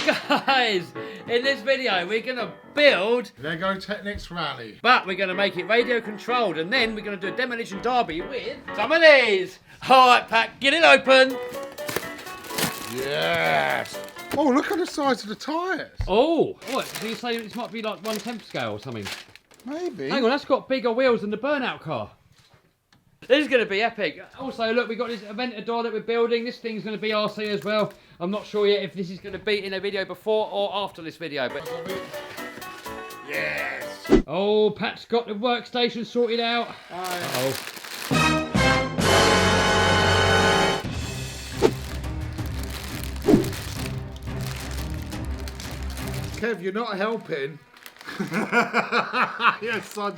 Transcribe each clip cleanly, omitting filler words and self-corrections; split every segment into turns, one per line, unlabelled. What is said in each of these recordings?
Guys, in this video we're going to build
Lego Technics Rally.
but we're going to make it radio controlled and then we're going to do a demolition derby with some of these. Alright Pat, get it open.
Yes. Oh, look at the size of the tyres.
Oh, what? So you say this might be like 1/10 scale or something?
Maybe.
Hang on, that's got bigger wheels than the burnout car. This is going to be epic. Also, look, we've got this Aventador that we're building. This thing's going to be RC as well. I'm not sure yet if this is going to be in a video before or after this video, but...
Yes.
Oh, Pat's got the workstation sorted out. Uh-oh.
Kev, you're not helping. Yes, son.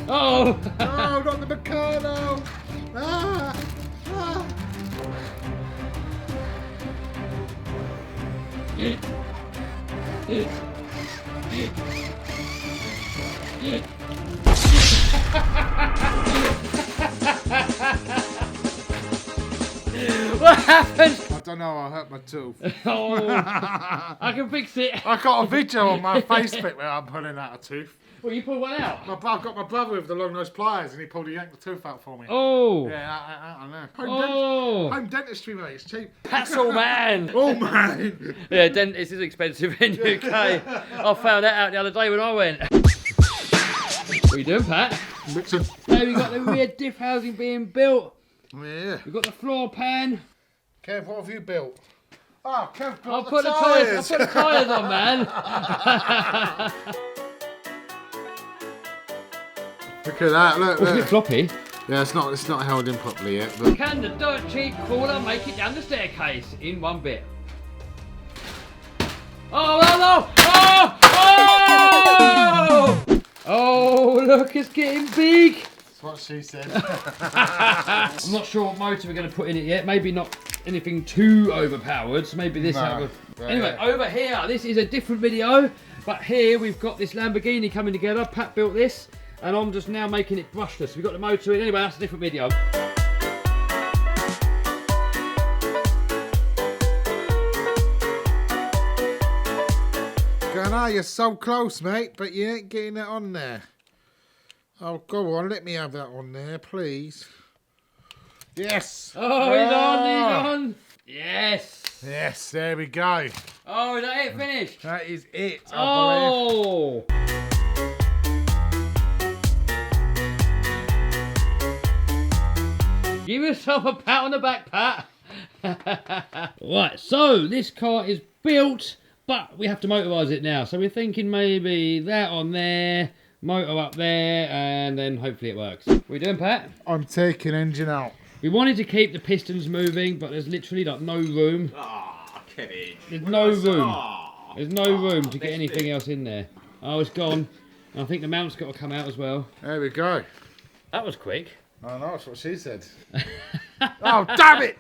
Oh!
No, not the Meccano. Ah. Ah.
What happened?
I don't know, I hurt my tooth.
Oh, I can fix it.
I got a video on my Facebook where I'm pulling out a tooth.
Well, you pulled one out.
I've got my brother with the long nose pliers and he pulled yanked the tooth out for me.
Oh.
Yeah, I know. Home dentistry, mate, it's cheap.
That's all man.
Oh, man.
Yeah, dentist is expensive in UK. I found that out the other day when I went. What are you doing, Pat?
Mixing.
Hey, we got the rear diff housing being built.
Yeah.
We've got the floor pan.
Kev, what have you built? Oh, Kev
I'll
built
put
the
the
tyres.
tyres. I'll put the tyres on, man.
Look at that, look.
It's a bit floppy.
Yeah, it's not held in properly yet, but...
Can the dirt cheap crawler make it down the staircase in one bit? Oh, no! Oh! Oh! Oh, look, it's getting big.
That's what she said.
I'm not sure what motor we're going to put in it yet. Maybe not anything too overpowered. So maybe this.
No.
Anyway, over here, this is a different video. But here we've got this Lamborghini coming together. Pat built this, and I'm just now making it brushless. We've got the motor in. Anyway, that's a different video.
Gunnar, you're so close, mate, but you ain't getting it on there. Oh, go on, let me have that on there, please. Yes.
Oh, he's on. Yes.
Yes, there we go.
Oh, is that it finished?
That is it, I believe.
Oh. Give yourself a pat on the back, Pat. Right, so this car is built, but we have to motorise it now. So we're thinking maybe that on there, motor up there, and then hopefully it works. What are you doing, Pat?
I'm taking engine out.
We wanted to keep the pistons moving, but there's literally like no room.
Ah, Kevin.
There's no room. There's no room to get anything else in there. Oh, it's gone. And I think the mount's got to come out as well.
There we go.
That was quick.
I know, that's what she said. Oh, damn it!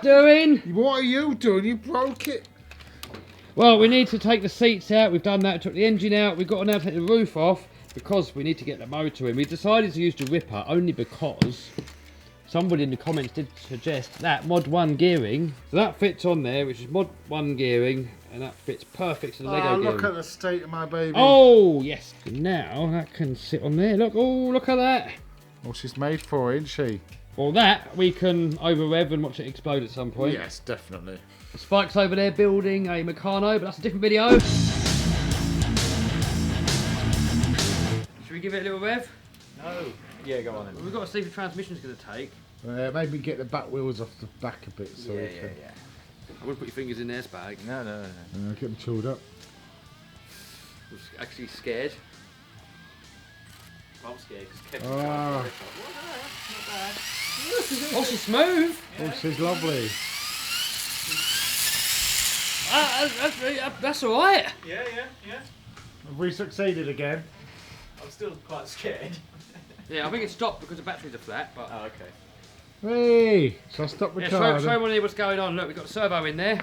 Doing?
What are you doing? You broke it.
Well, we need to take the seats out. We've done that. Took the engine out. We've got to now take the roof off because we need to get the motor in. We decided to use the Ripper only because somebody in the comments did suggest that Mod 1 gearing. So that fits on there, which is Mod 1 gearing, and that fits perfect to the Lego gearing.
Look at the state of my baby.
Oh, yes. Now that can sit on there. Look. Oh, look at that.
Well, she's made for it, isn't she?
Well, that we can over-rev and watch it explode at some point.
Yes, definitely.
Spike's over there building a Meccano, but that's a different video. Should we give it a little rev?
No. Yeah, go on then.
We've got to see if the transmission's going to take.
Maybe get the back wheels off the back a bit. So
Yeah.
I wouldn't put your fingers in there, Spike.
No.
Get them chilled up.
I was actually scared.
I'm scared because Kevin's
Ah.
not bad.
Oh, she's smooth.
Oh, she's lovely.
That's all right.
Yeah.
Have we succeeded again?
I'm still quite scared.
Yeah, I think it stopped because the batteries are flat. But
Oh, okay.
Hey, so I stop
yeah,
recording.
show everyone here what's going on. Look, we've got the servo in there.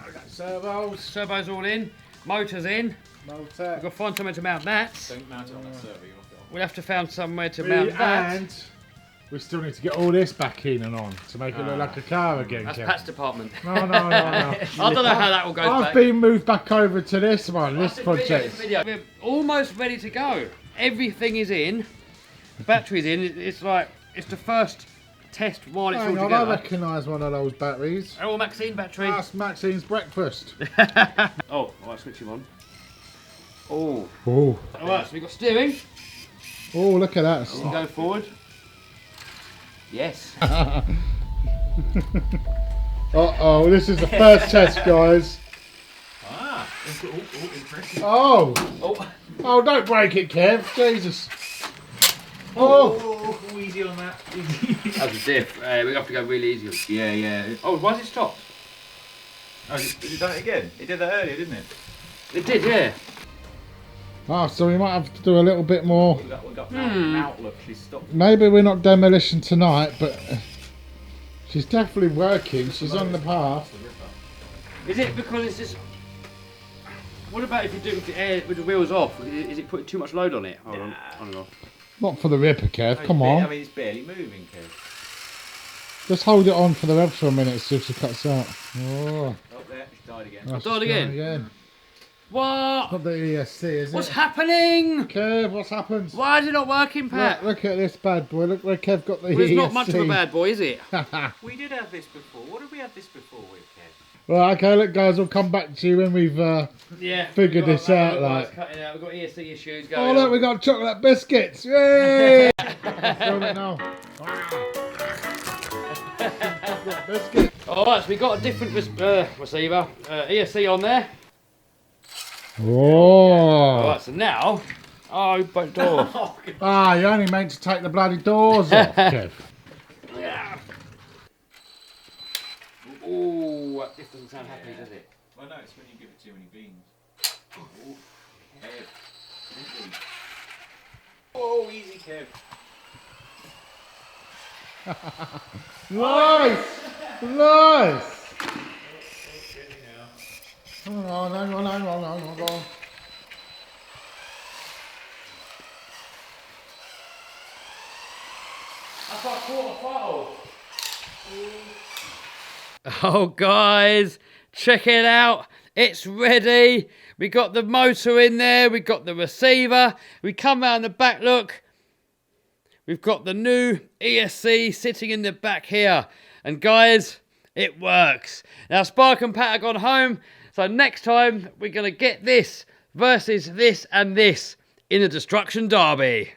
We've got servos,
Servo's all in. Motor's in.
motor.
We've got to find somewhere to mount that.
Don't mount it on that server. You want it on.
We'll have to find somewhere to mount that.
And We still need to get all this back in and on to make it look like a car again,
That's
Kev.
Pat's department.
No.
I don't know how that will go
I've
back.
been moved back over to this one, this
This
project.
video. We're almost ready to go. Everything is in. The battery's in. It's like, it's the first test while it's
Hang
all
on, I
together.
recognise one of those batteries.
Oh, Maxine battery.
That's Maxine's breakfast.
Oh, alright, switch him on. Oh.
Oh,
Alright, so we've got steering.
oh, look at that.
We can go forward. Yes.
Uh-oh, this is the first test, guys.
Ah, impressive.
Oh,
Oh.
oh, don't break it, Kev. Jesus. Oh,
Oh, easy on that.
That's a diff. We have to go really easy.
Yeah.
Oh, why did it stop?
Oh, has it done it again? It did that earlier, didn't it?
It did, yeah.
oh, so we might have to do a little bit more.
We got an outlook. She's stopped.
Maybe we're not demolition tonight, but she's definitely working. She's on the path.
Is it because it's just... What about if you do it with the air, with the wheels off? Is it putting too much load on it? Hold on. Hold on.
Not for the ripper, Kev. Come
I
on.
mean, it's barely moving, Kev.
Just hold it on for the rev for a minute, see if she cuts out. Oh,
Oh, there, she's died again.
that's
died
just
again?
going
What?
Not the ESC, is
What's
it?
happening?
Kev, what's happened?
Why is it not working, Pat?
Look at this bad boy. Look where Kev got the
Well, it's not much of a
ESC.
bad boy, is it?
We did have this before. What did we have this before with, Kev?
Right, okay, look, guys, we'll come back to you when we've.
Yeah.
Figured
we've got
this
that
out,
little
like-
guy's cutting out. We've got ESC issues
Oh,
going
look,
on.
we got chocolate biscuits. Yay! Film it now. Chocolate biscuit.
Alright, so we got a different receiver, ESC on there.
Oh.
Alright, so now, oh, both door.
Ah, you only meant to take the bloody doors off, Kev.
Yeah. Ooh, this doesn't sound happy, does it?
Well, no, it's when you give it too many beans. Ooh, Kev. Easy. Oh, easy, Kev.
Nice! Nice! Hang on.
That's like quarter throttle. Oh, guys, check it out. It's ready. We got the motor in there. We got the receiver. We come round the back, look. We've got the new ESC sitting in the back here. And guys, it works. Now, Spark and Pat have gone home. So next time, we're going to get this versus this and this in the Destruction Derby.